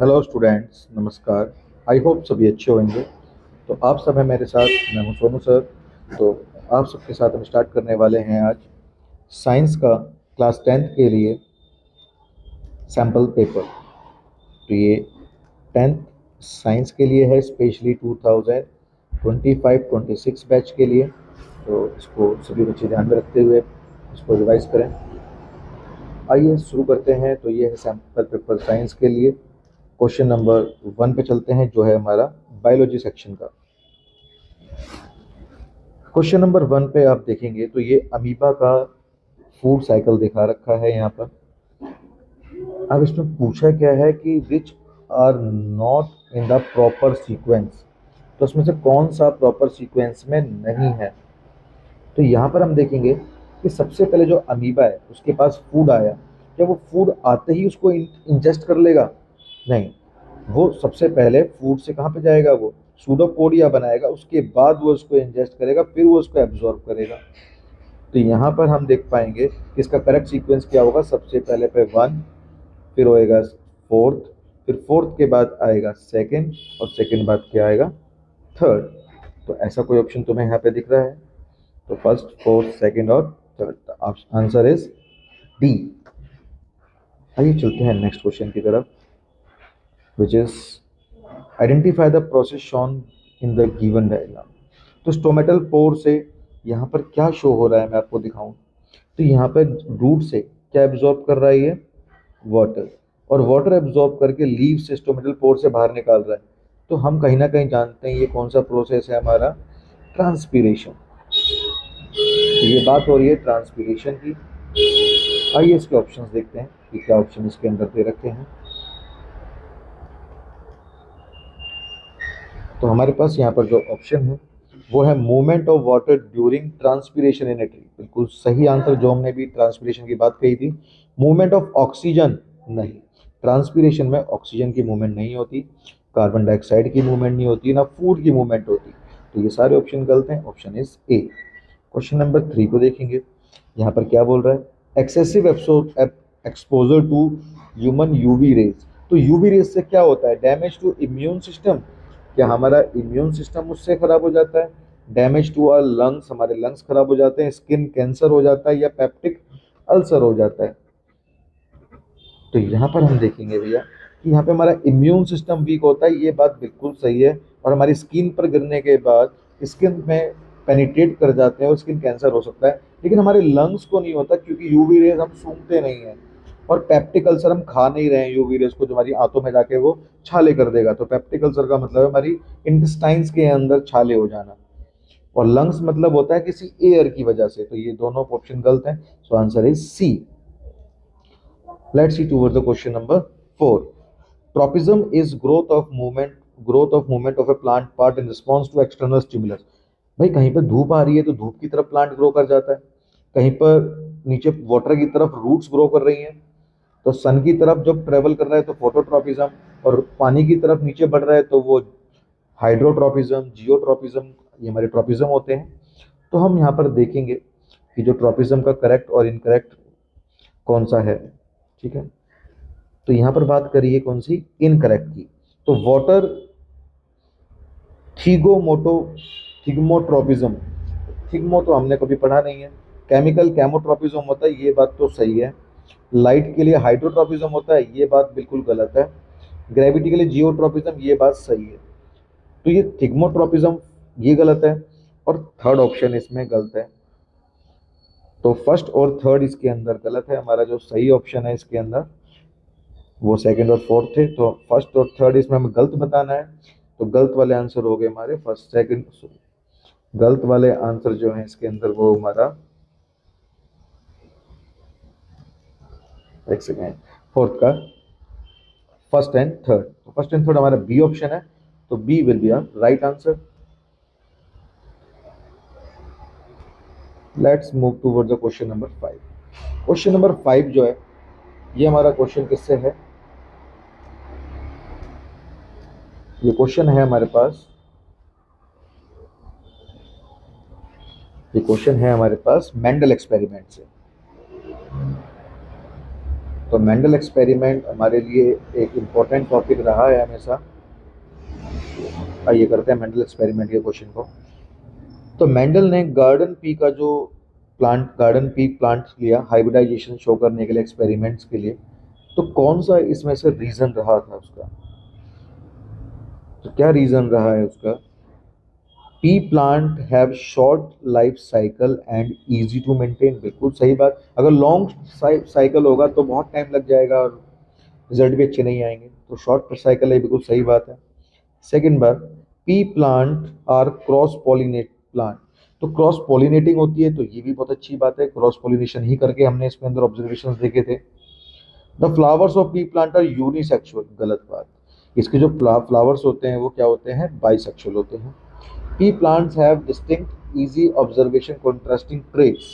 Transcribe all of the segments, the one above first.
Hello students, नमस्कार। I hope सभी अच्छे होंगे। तो आप सब हैं मेरे साथ, मैं हूं सोनू सर। तो आप सबके साथ हम स्टार्ट करने वाले हैं आज साइंस का क्लास 10th के लिए सैम्पल पेपर। तो ये 10th साइंस के लिए है, स्पेशली 2025-26 बैच के लिए। तो इसको सभी बच्चे ध्यान में रखते हुए इसको रिवाइज करें। आइए शुरू करते हैं। तो ये है सैम्पल पेपर साइंस के लिए। क्वेश्चन नंबर 1 पे चलते हैं, जो है हमारा बायोलॉजी सेक्शन का। क्वेश्चन नंबर 1 पे आप देखेंगे तो ये अमीबा का फूड साइकिल दिखा रखा है यहाँ पर। अब इसमें पूछा क्या है कि which are not in the proper sequence. तो उसमें से कौन सा प्रॉपर सीक्वेंस में नहीं है। तो यहाँ पर हम देखेंगे कि सबसे पहले जो अमीबा है उसके पास फूड आया, क्या वो फूड आते ही उसको इंजेस्ट कर लेगा? नहीं, वो सबसे पहले फूड से कहाँ पे जाएगा, वो सूडोपोडिया बनाएगा, उसके बाद वो उसको इंजेस्ट करेगा, फिर वो उसको एब्जॉर्ब करेगा। तो यहाँ पर हम देख पाएंगे कि इसका करेक्ट सीक्वेंस क्या होगा। सबसे पहले पे 1, फिर होएगा फोर्थ, फिर फोर्थ के बाद आएगा सेकंड, और सेकंड बाद क्या आएगा, थर्ड। तो ऐसा कोई ऑप्शन तुम्हें यहाँ पे दिख रहा है? तो फर्स्ट, फोर्थ, सेकंड और थर्ड। Answer is D. आइए चलते हैं नेक्स्ट क्वेश्चन की तरफ, which is identify the process shown in the given diagram. तो स्टोमेटल पोर से यहाँ पर क्या शो हो रहा है, मैं आपको दिखाऊं। तो यहाँ पर रूट से क्या एब्जॉर्ब कर रहा है, ये वाटर, और वाटर एब्जॉर्ब करके लीव से, स्टोमेटल पोर से बाहर निकाल रहा है। तो हम कहीं ना कहीं जानते हैं ये कौन सा प्रोसेस है हमारा, ट्रांसपीरेशन। तो ये बात हो रही है ट्रांसपीरेशन की। आइए इसके ऑप्शंस देखते हैं कि क्या ऑप्शन इसके अंदर दे रखे हैं। तो हमारे पास यहाँ पर जो ऑप्शन है वो है movement of water during transpiration in a tree. बिल्कुल सही आंसर, जो हमने भी ट्रांसपीरेशन की बात कही थी। मूवमेंट ऑफ ऑक्सीजन नहीं, ट्रांसपीरेशन में ऑक्सीजन की मूवमेंट नहीं होती, कार्बन डाइऑक्साइड की मूवमेंट नहीं होती, ना फूड की मूवमेंट होती। तो ये सारे ऑप्शन गलत हैं, option is A. Question number 3 को देखेंगे। यहाँ पर क्या बोल रहा है, excessive exposure to human UV rays. तो यूवी रेज से क्या होता है, डैमेज टू इम्यून सिस्टम। क्या हमारा इम्यून सिस्टम उससे खराब हो जाता है? डैमेज टू आवर लंग्स, हमारे लंग्स खराब हो जाते हैं, स्किन कैंसर हो जाता है, या पेप्टिक अल्सर हो जाता है। तो यहाँ पर हम देखेंगे भैया कि यहाँ पे हमारा इम्यून सिस्टम वीक होता है, ये बात बिल्कुल सही है। और हमारी स्किन पर गिरने के बाद स्किन में पेनिट्रेट कर जाते हैं और स्किन कैंसर हो सकता है। लेकिन हमारे लंग्स को नहीं होता, क्योंकि यूवी रेज हम सूंघते नहीं हैं। और पेप्टिक अल्सर हम खा नहीं रहे हैं यूवी रेज को, जो हमारी आंतों में जाके वो छाले कर देगा। तो पेप्टिक अल्सर का मतलब है हमारी इंटेस्टाइन्स के अंदर छाले हो जाना, और लंग्स मतलब होता है किसी एयर की वजह से। तो ये दोनों ऑप्शन गलत हैं, so answer is C. Let's see towards the question number 4. Tropism is growth of movement of a plant part in response to external stimulus. भाई कहीं पर धूप आ रही है तो धूप की तरफ प्लांट ग्रो कर जाता है, कहीं पर नीचे वाटर की तरफ रूट्स ग्रो कर रही हैं। तो सन की तरफ जब ट्रेवल कर रहा है तो फोटोट्रॉपिज्म, और पानी की तरफ नीचे बढ़ रहा है तो वो हाइड्रोट्रॉपिज्म, जियोट्रॉपिज्म, ये हमारे ट्रॉपिज्म होते हैं। तो हम यहाँ पर देखेंगे कि जो ट्रॉपिज्म का करेक्ट और इनकरेक्ट कौन सा है। ठीक है, तो यहाँ पर बात करिए कौन सी, इनकरेक्ट की। तो वाटर थीगोमोटो थिग्मोट्रोपिज्म, थिग्मो तो हमने कभी पढ़ा नहीं है। केमिकल कैमोट्रोपिज्म होता है, ये बात तो सही है। लाइट के लिए हाइड्रोट्रोपिज्म होता है, ये बात बिल्कुल गलत है। ग्रेविटी के लिए जियोट्रोपिज्म, ये बात सही है। तो ये थिग्मोट्रोपिज्म ये गलत है, और थर्ड ऑप्शन इसमें गलत है। तो फर्स्ट और थर्ड इसके अंदर गलत है। हमारा जो सही ऑप्शन है इसके अंदर वो सेकंड और फोर्थ थे। तो फर्स्ट और थर्ड इसमें हमें गलत बताना है। तो गलत वाले आंसर हो गए हमारे फर्स्ट सेकंड, गलत वाले आंसर जो है इसके अंदर वो हमारा, एक सेकेंड, फोर्थ का फर्स्ट एंड थर्ड। तो फर्स्ट एंड थर्ड हमारा बी ऑप्शन है, तो B will be our right answer. Let's move toward the question number 5। Question number 5 जो है ये हमारा क्वेश्चन किससे है, ये क्वेश्चन है हमारे पास, ये क्वेश्चन है हमारे पास मेंडल एक्सपेरिमेंट से। तो मेंडल एक्सपेरिमेंट हमारे लिए एक इम्पोर्टेंट टॉपिक रहा है हमेशा। आइए करते हैं मेंडल एक्सपेरिमेंट के क्वेश्चन को। तो मेंडल ने गार्डन पीक प्लांट लिया हाइब्रिडाइजेशन शो करने के लिए, एक्सपेरिमेंट्स के लिए। तो कौन सा इसमें से रीजन रहा था उसका? तो क्या रीजन रहा है उसका? Pea plant have short life cycle and easy to maintain. बिल्कुल सही बात। अगर लॉन्ग साइकिल होगा तो बहुत टाइम लग जाएगा और रिजल्ट भी अच्छे नहीं आएंगे। तो शॉर्ट साइकिल है, बिल्कुल सही बात है। सेकेंड बात, pea plant are cross pollinate plant. तो क्रॉस पॉलिनेटिंग होती है, तो ये भी बहुत अच्छी बात है। क्रॉस पॉलिनेशन ही करके हमने इसके अंदर ऑब्जर्वेशन देखे थे। The flowers of pea plant are unisexual. गलत बात। इसके जो फ्लावर्स होते हैं वो क्या होते हैं? बाइसेक्सुअल होते हैं। P plants have distinct easy observation contrasting traits.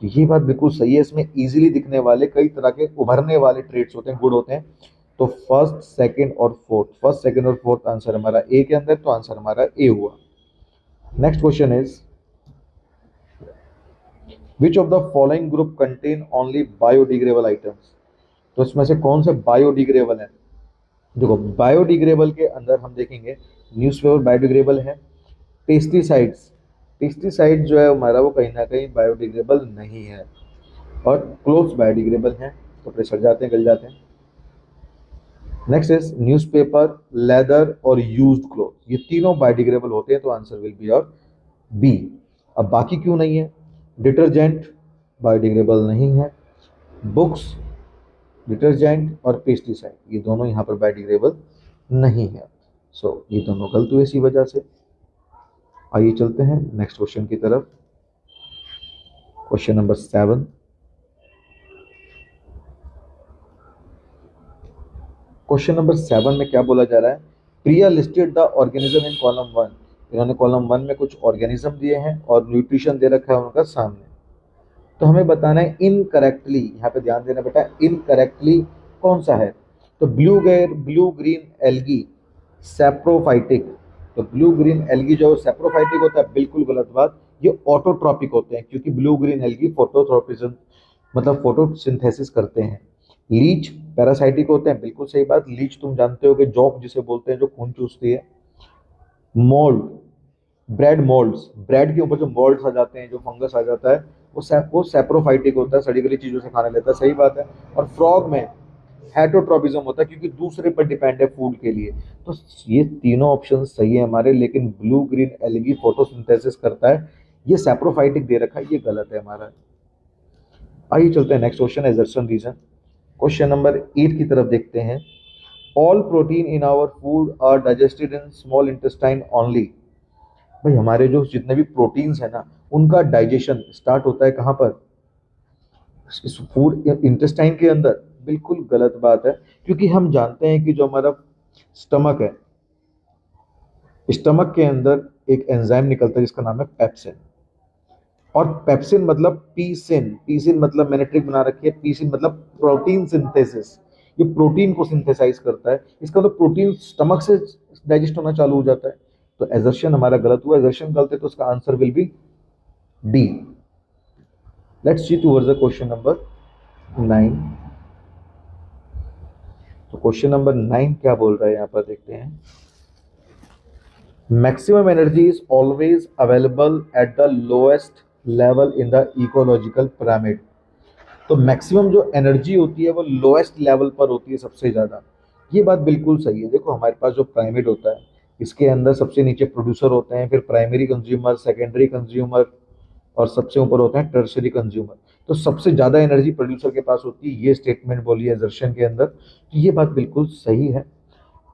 तो ये बात बिल्कुल सही है। इसमें इजीली दिखने वाले कई तरह के उभरने वाले ट्रेट्स होते हैं, गुण होते हैं। तो फर्स्ट सेकंड और फोर्थ आंसर हमारा ए के अंदर, तो आंसर हमारा ए हुआ। Next question is which of the following group contain only biodegradable items. तो इसमें से कौन से बायोडिग्रेडेबल है? देखो, बायोडिग्रेडेबल के अंदर हम देखेंगे न्यूज़पेपर बायोडिग्रेडेबल है। पेस्टिसाइड्स, पेस्टिसाइड जो है हमारा वो कहीं ना कहीं बायोडिग्रेडेबल नहीं है। और क्लोथ्स बायोडिग्रेडेबल हैं, कपड़े सड़ जाते हैं, गल जाते हैं। नेक्स्ट इज न्यूज़पेपर, लेदर और यूज्ड क्लोथ, ये तीनों बायोडिग्रेडेबल होते हैं, तो आंसर विल बी और बी। अब बाकी क्यों नहीं है? डिटर्जेंट बायोडिग्रेडेबल नहीं है, बुक्स, डिटर्जेंट और पेस्टिसाइड ये दोनों यहाँ पर बायोडिग्रेडेबल नहीं है। सो ये दोनों गलत हुए इसी वजह से। आइए चलते हैं नेक्स्ट क्वेश्चन की तरफ। Question number 7। क्वेश्चन नंबर 7 में क्या बोला जा रहा है? Priya listed the organism in column 1। इन्होंने कॉलम 1 में कुछ ऑर्गेनिज्म दिए हैं और न्यूट्रिशन दे रखा है उनका सामने। तो हमें बताना है इनकरेक्टली, यहाँ पे ध्यान देना बेटा, इनकरेक्टली कौन सा है? तो ब्लू ग्रीन एल्गी सैप्रोफाइटिक। तो ब्लू ग्रीन एल्गी जो सैप्रोफाइटिक होता है, बिल्कुल गलत बात। ये ऑटोट्रॉपिक होते हैं, क्योंकि ब्लू ग्रीन एल्गी फोटोट्रोपिज्म मतलब फोटोसिंथेसिस करते हैं। लीच पैरासाइटिक होते हैं, बिल्कुल सही बात। लीच तुम जानते हो कि जॉक जिसे बोलते हैं, जो खून चूसती है। मोल्ड, ब्रेड मोल्ड्स, ब्रेड के ऊपर जो मोल्ड्स आ जाते हैं, जो फंगस आ जाता है, वो सैप्रोफाइटिक होता है, सड़ी गली चीजों से खाने लेता है, सही बात है। और फ्रॉग में हेटरोट्रॉपिज्म होता है, क्योंकि दूसरे पर डिपेंड है फूड के लिए। तो ये तीनों ऑप्शन सही है हमारे, लेकिन ब्लू ग्रीन एल्गी फोटोसिंथेसिस करता है, ये सैप्रोफाइटिक दे रखा है, ये गलत है हमारा। आइए चलते हैं next question, assertion reason. Question number 8 की तरफ देखते हैं। All protein in our food are digested in small intestine only. भाई हमारे जो जितने भी प्रोटीन्स है ना, उनका डाइजेशन स्टार्ट होता है कहाँ पर? इस फूड इंटेस्टाइन के अंदर। बिल्कुल गलत बात है, क्योंकि हम जानते हैं कि जो हमारा स्टमक है, स्टमक के अंदर एक एंजाइम निकलता है जिसका नाम है पेप्सिन। और पेप्सिन मतलब पीसिन, पीसिन मतलब मैंने ट्रिक बना रखी है, पीसिन मतलब प्रोटीन सिंथेसिस। ये प्रोटीन को सिंथेसाइज करता है, इसका मतलब प्रोटीन स्टमक से डाइजेस्ट होना चालू हो जाता है। तो एजर्शन हमारा गलत हुआ, एजर्शन गलत है, तो उसका answer will B D. Let's see towards the question number 9। तो क्वेश्चन नंबर 9 क्या बोल रहा है यहाँ पर देखते हैं। Maximum energy is always available at the lowest level in the ecological pyramid. तो मैक्सिमम जो एनर्जी होती है वो लोएस्ट लेवल पर होती है, सबसे ज़्यादा। ये बात बिल्कुल सही है। देखो हमारे पास जो पिरामिड होता है, इसके अंदर सबसे नीचे प्रोड्यूसर होते हैं, फिर प्राइमरी कंज्यूमर, सेकेंडरी कंज्यूमर, और सबसे ऊपर होते हैं टर्शरी कंज्यूमर। तो सबसे ज़्यादा एनर्जी प्रोड्यूसर के पास होती है, ये स्टेटमेंट बोली है एजर्शन के अंदर। तो ये बात बिल्कुल सही है।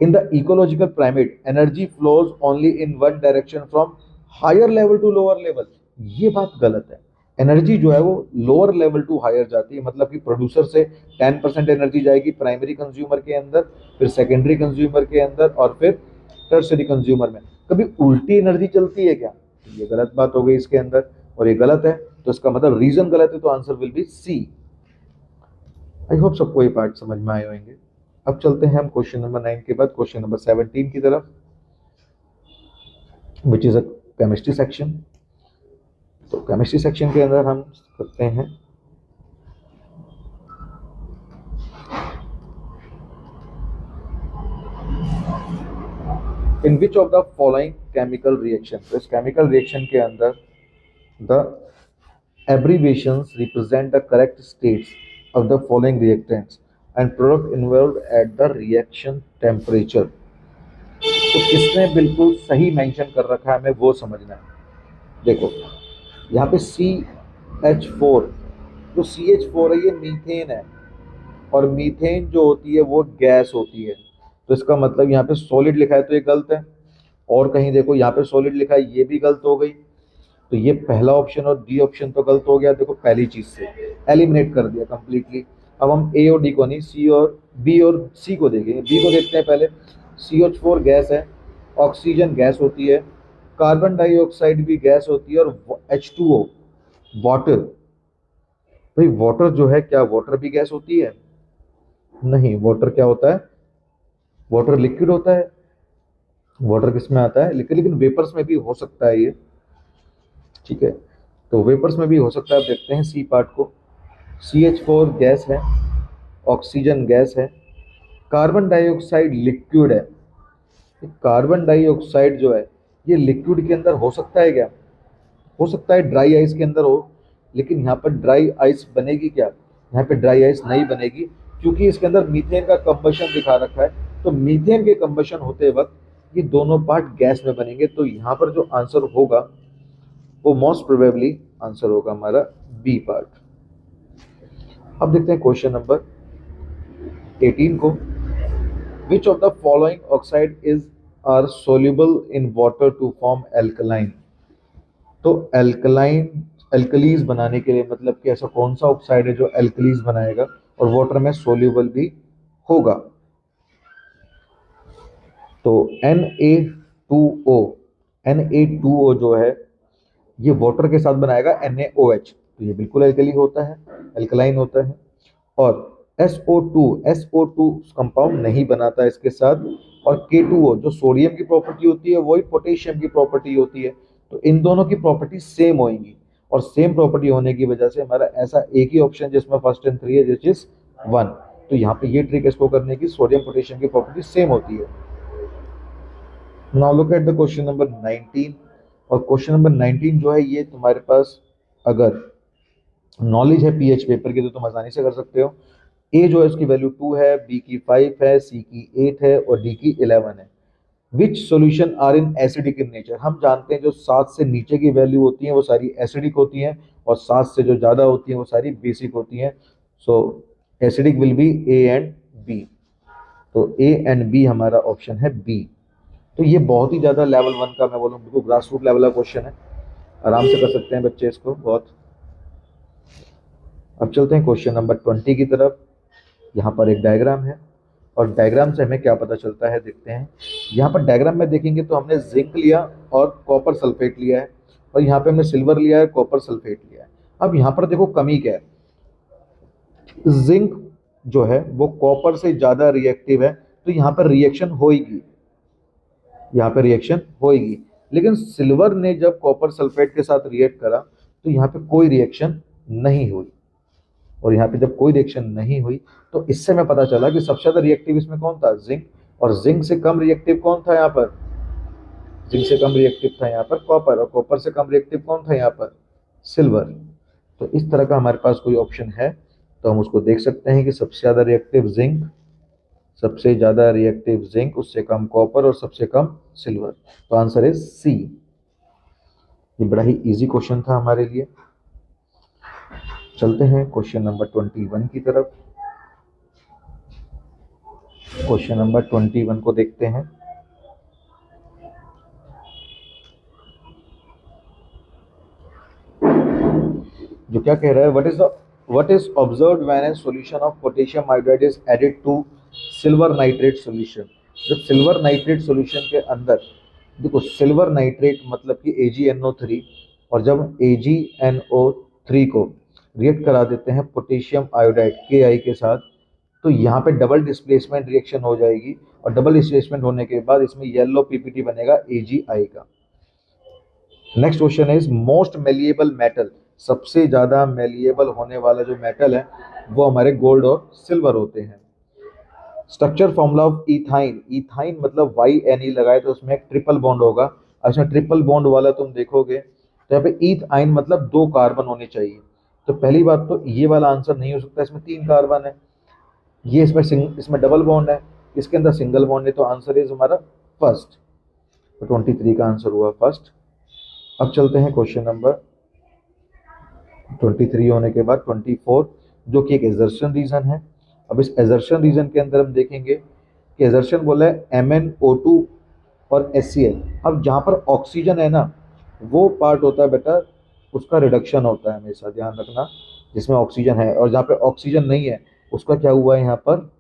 In the ecological pyramid energy flows only in one direction from higher level to lower level. ये बात गलत है। एनर्जी जो है वो लोअर लेवल टू हायर जाती है, मतलब कि प्रोड्यूसर से 10% एनर्जी जाएगी प्राइमरी कंज्यूमर के अंदर, फिर सेकेंडरी कंज्यूमर के अंदर, और फिर टर्शरी कंज्यूमर में। कभी उल्टी एनर्जी चलती है क्या? ये गलत बात हो गई इसके अंदर, और ये गलत है, तो इसका मतलब रीजन गलत है, तो answer will be C. I hope सबको ये पार्ट समझ में आए होंगे। अब चलते हैं हम क्वेश्चन नंबर 9 के बाद क्वेश्चन नंबर 17 की तरफ, which is a chemistry section. तो केमिस्ट्री सेक्शन के अंदर हम करते हैं in which of the following chemical reaction, तो इस केमिकल रिएक्शन के अंदर the abbreviations represent the correct states of the following reactants and product involved at the reaction temperature। तो किसने बिल्कुल सही मेंशन कर रखा है हमें वो समझना है। देखो यहाँ पे CH4, जो CH4 है ये मीथेन है, और मीथेन जो होती है वो गैस होती है। तो इसका मतलब यहाँ पे सॉलिड लिखा है तो ये गलत है, और कहीं देखो यहाँ पे सॉलिड लिखा है ये भी गलत हो गई। तो ये पहला ऑप्शन और डी ऑप्शन तो गलत हो गया, देखो पहली चीज से एलिमिनेट कर दिया कंप्लीटली। अब हम ए और डी को नहीं, सी और बी और सी को देखेंगे। बी को देखते हैं पहले। CH4 गैस है, ऑक्सीजन गैस होती है, कार्बन डाइऑक्साइड भी गैस होती है, और H2O वाटर। भाई वाटर जो है, क्या वाटर भी गैस होती है? नहीं, वाटर क्या होता है? वाटर लिक्विड होता है। वाटर किस में आता है? लिक्विड, लेकिन वेपर्स में भी हो सकता है ये, ठीक है। तो वेपर्स में भी हो सकता है। आप देखते हैं सी पार्ट को। CH4 गैस है, ऑक्सीजन गैस है, कार्बन डाइऑक्साइड लिक्विड है। कार्बन डाइऑक्साइड जो है ये लिक्विड के अंदर हो सकता है क्या? हो सकता है ड्राई आइस के अंदर हो, लेकिन यहाँ पर ड्राई आइस बनेगी क्या? यहाँ पे ड्राई आइस नहीं बनेगी, क्योंकि इसके अंदर मीथेन का कंबशन दिखा रखा है। तो मीथेन के कंबशन होते वक्त ये दोनों पार्ट गैस में बनेंगे। तो यहाँ पर जो आंसर होगा वो मोस्ट प्रोबेबली आंसर होगा हमारा बी पार्ट। अब देखते हैं क्वेश्चन नंबर 18 को। Which of the following oxide is are soluble in water to form alkaline. तो एल्कलाइन, एल्कलीज बनाने के लिए मतलब कि ऐसा कौन सा ऑक्साइड है जो एल्कलीज बनाएगा और वाटर में सोल्यूबल भी होगा? तो Na2O, Na2O जो है ये वाटर के साथ बनाएगा NaOH, तो ये बिल्कुल एल्कली होता है, एल्कलाइन होता है। और SO2 कंपाउंड नहीं बनाता इसके साथ। और K2O जो सोडियम की प्रॉपर्टी होती है वही पोटेशियम की प्रॉपर्टी होती है। तो इन दोनों की प्रॉपर्टी सेम होंगी, और सेम प्रॉपर्टी होने की वजह से हमारा ऐसा एक ही ऑप्शन जिसमें फर्स्ट एंड थ्री है, जिस इज 1। तो यहाँ पे ये ट्रिक इसको करने की, सोडियम पोटेशियम की प्रॉपर्टी सेम होती है। Now look at the question number 19। और क्वेश्चन नंबर 19 जो है ये तुम्हारे पास अगर नॉलेज है पीएच पेपर की तो तुम आसानी से कर सकते हो। ए जो है उसकी वैल्यू 2 है, बी की 5 है, सी की 8 है और डी की 11 है। Which solution are in acidic in nature. हम जानते हैं जो 7 से नीचे की वैल्यू होती है वो सारी एसिडिक होती हैं, और 7 से जो ज़्यादा होती हैं वो सारी बेसिक होती हैं। So acidic will be A and B. तो ए एंड बी हमारा ऑप्शन है बी। तो ये बहुत ही ज़्यादा लेवल 1 का, मैं बोलूँ बिल्कुल ग्रास रूट लेवल का क्वेश्चन है, आराम से कर सकते हैं बच्चे इसको बहुत। अब चलते हैं क्वेश्चन नंबर 20 की तरफ। यहाँ पर एक डायग्राम है, और डायग्राम से हमें क्या पता चलता है देखते हैं। यहाँ पर डायग्राम में देखेंगे तो हमने जिंक लिया और कॉपर सल्फेट लिया है, और यहाँ पे हमने सिल्वर लिया है, कॉपर सल्फेट लिया है। अब यहाँ पर देखो कमी क्या है, जिंक जो है वो कॉपर से ज़्यादा रिएक्टिव है, तो यहाँ पर रिएक्शन होगी, यहाँ पर रिएक्शन होगी। लेकिन सिल्वर ने जब कॉपर सल्फेट के साथ रिएक्ट करा तो यहाँ पे कोई रिएक्शन नहीं हुई, और यहाँ पे जब कोई रिएक्शन नहीं हुई तो इससे हमें पता चला कि सबसे ज़्यादा रिएक्टिव इसमें कौन था? जिंक। और जिंक से कम रिएक्टिव कौन था यहाँ पर? जिंक से कम रिएक्टिव था यहाँ पर कॉपर, और कॉपर से कम रिएक्टिव कौन था यहाँ पर? सिल्वर। तो इस तरह का हमारे पास कोई ऑप्शन है तो हम उसको देख सकते हैं कि सबसे ज़्यादा रिएक्टिव जिंक, सबसे ज़्यादा रिएक्टिव जिंक, उससे कम कॉपर और सबसे कम सिल्वर। तो आंसर इज सी। ये बड़ा ही इजी क्वेश्चन था हमारे लिए। चलते हैं क्वेश्चन नंबर 21 की तरफ। क्वेश्चन नंबर 21 को देखते हैं। जो क्या कह रहा है, what is observed when a solution of potassium iodide is added to silver nitrate solution. जब सिल्वर नाइट्रेट सॉल्यूशन के अंदर, देखो सिल्वर नाइट्रेट मतलब कि AgNO3, और जब AgNO3 को रिएक्ट करा देते हैं पोटेशियम आयोडाइड Ki के साथ, तो यहाँ पे डबल डिस्प्लेसमेंट रिएक्शन हो जाएगी, और डबल डिस्प्लेसमेंट होने के बाद इसमें येलो PPT बनेगा AgI का। Next question is most malleable metal. सबसे ज़्यादा मेलिएबल होने वाला जो मेटल है वो हमारे गोल्ड और सिल्वर होते हैं। Structure formula of ethyne, ethyne मतलब YNE लगाए तो उसमें एक ट्रिपल बॉन्ड होगा, और इसमें ट्रिपल बॉन्ड वाला तुम देखोगे तो यहाँ पे इथाइन मतलब 2 कार्बन होने चाहिए। तो पहली बात तो ये वाला आंसर नहीं हो सकता, इसमें 3 कार्बन है। ये इसमें डबल बॉन्ड है, इसके अंदर सिंगल बॉन्ड है, तो आंसर इज हमारा फर्स्ट। तो 23 का आंसर हुआ फर्स्ट। अब चलते हैं क्वेश्चन नंबर 23 होने के बाद 24, जो कि एक एजर्शन रीजन है। अब इस एजर्शन रीजन के अंदर हम देखेंगे कि एजर्शन बोला है MnO2 और HCl। अब जहाँ पर ऑक्सीजन है ना, वो पार्ट होता है बेटा, उसका रिडक्शन होता है, हमेशा ध्यान रखना। जिसमें ऑक्सीजन है और जहाँ पे ऑक्सीजन नहीं है उसका क्या हुआ है यहाँ पर,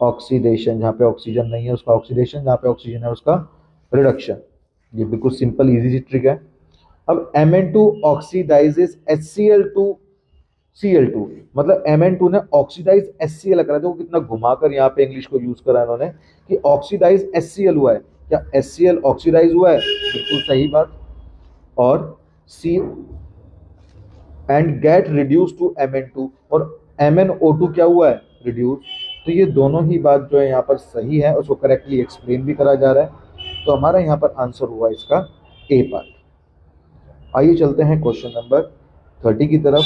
ऑक्सीडेशन। जहाँ पे ऑक्सीजन नहीं है उसका ऑक्सीडेशन, जहाँ पे ऑक्सीजन है उसका रिडक्शन। ये बिल्कुल सिंपल इजी सी ट्रिक है। अब Mn2 ऑक्सीडाइजेस HCl2 Cl2, मतलब Mn2 ने ऑक्सीडाइज HCl करा। देखो कितना घुमाकर यहाँ पे इंग्लिश को यूज करा इन्होंने कि ऑक्सीडाइज HCl हुआ है। क्या HCl ऑक्सीडाइज हुआ है? बिल्कुल सही बात। और C and get reduce to Mn2, और MnO2 क्या हुआ है, रिड्यूस। तो ये दोनों ही बात जो है यहाँ पर सही है, उसको करेक्टली एक्सप्लेन भी करा जा रहा है। तो हमारा यहाँ पर आंसर हुआ इसका ए पार्ट। आइए चलते हैं क्वेश्चन नंबर 30 की तरफ।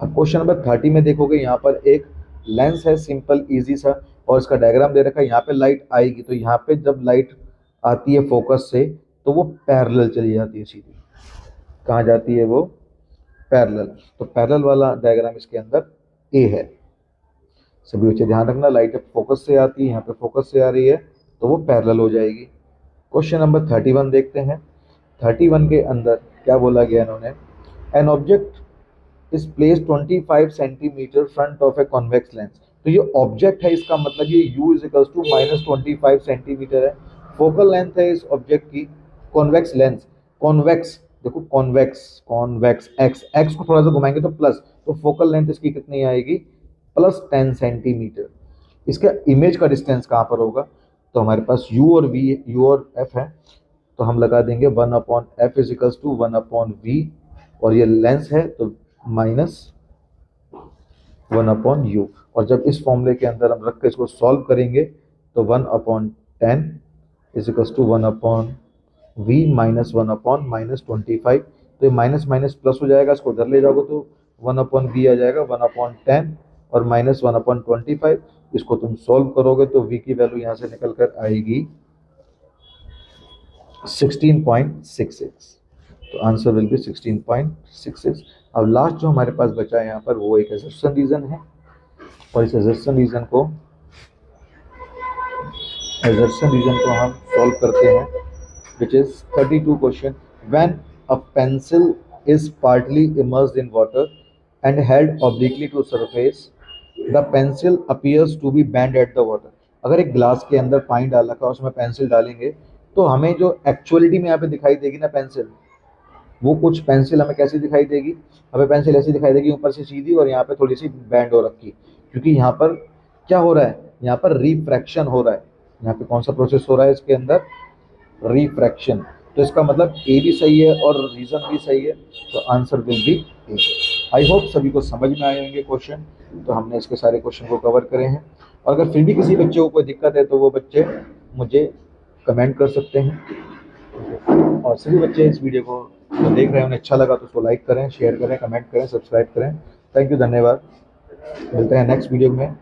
अब क्वेश्चन नंबर 30 में देखोगे यहाँ पर एक लेंस है, सिंपल इजी सा, और इसका डायग्राम दे रखा है। यहाँ पे लाइट आएगी तो यहाँ पे जब लाइट आती है फोकस से तो वो पैरेलल चली जाती है सीधी। कहाँ जाती है वो? पैरेलल। तो पैरेलल वाला डायग्राम इसके अंदर ए है। सभी बच्चे ध्यान रखना, लाइट जब फोकस से आती है, यहाँ पे फोकस से आ रही है तो वो पैरेलल हो जाएगी। क्वेश्चन नंबर 31 देखते हैं। 31 के अंदर क्या बोला गया इन्होंने, an object is place 25 centimeter front of a convex lens. तो ये ऑब्जेक्ट है, इसका मतलब ये u is equals to -25 centimeter है। फोकल लेंथ है इस ऑब्जेक्ट की, कॉन्वेक्स लेंस, कॉन्वेक्स देखो, कॉन्वेक्स कॉन्वेक्स एक्स, एक्स को थोड़ा सा घुमाएंगे तो प्लस, तो फोकल लेंथ इसकी कितनी आएगी, +10 सेंटीमीटर। इसका इमेज का डिस्टेंस कहाँ पर होगा, तो हमारे पास u और f है, तो हम लगा देंगे 1/f is equals to 1/v, और ये लेंस है तो -1/u। और जब इस फॉर्मूले के अंदर हम रख के इसको सॉल्व करेंगे तो 1/10 is equals to 1/v minus 1/-25। तो ये माइनस माइनस प्लस हो जाएगा, इसको उधर ले जाओगे तो 1/v आ जाएगा, 1/10 और -1/25। इसको तुम सॉल्व करोगे तो v की वैल्यू यहाँ से निकल कर आएगी 16.66। तो आंसर विल बी 16.66। अब लास्ट जो हमारे पास बचा है यहाँ पर वो एक असर्शन रीजन है, और इस असर्शन रीजन को हम सॉल्व करते हैं, which is 32 question. When a pencil is partly immersed in water and held obliquely to surface, the pencil appears to be bent at the water. अगर एक ग्लास के अंदर पानी डाल रखा है, उसमें पेंसिल डालेंगे तो हमें जो एक्चुअलिटी में यहाँ पे दिखाई देगी ना पेंसिल, वो कुछ पेंसिल हमें कैसी दिखाई देगी, हमें पेंसिल ऐसी दिखाई देगी ऊपर से सीधी और यहाँ पे थोड़ी सी बैंड हो रखी, क्योंकि यहाँ पर क्या हो रहा है, यहाँ पर रिफ्रैक्शन हो रहा है। यहाँ पे कौन सा प्रोसेस हो रहा है इसके अंदर, रिफ्रैक्शन। तो इसका मतलब ए भी सही है और रीजन भी सही है, तो answer will be A. I hope सभी को समझ में आए होंगे क्वेश्चन। तो हमने इसके सारे क्वेश्चन को कवर करे हैं, और अगर फिर भी किसी बच्चे को कोई दिक्कत है तो वो बच्चे मुझे कमेंट कर सकते हैं। और सभी बच्चे इस वीडियो को जो देख रहे हैं उन्हें अच्छा लगा तो उसको लाइक करें, शेयर करें, कमेंट करें, सब्सक्राइब करें। थैंक यू, धन्यवाद। मिलते हैं नेक्स्ट वीडियो में।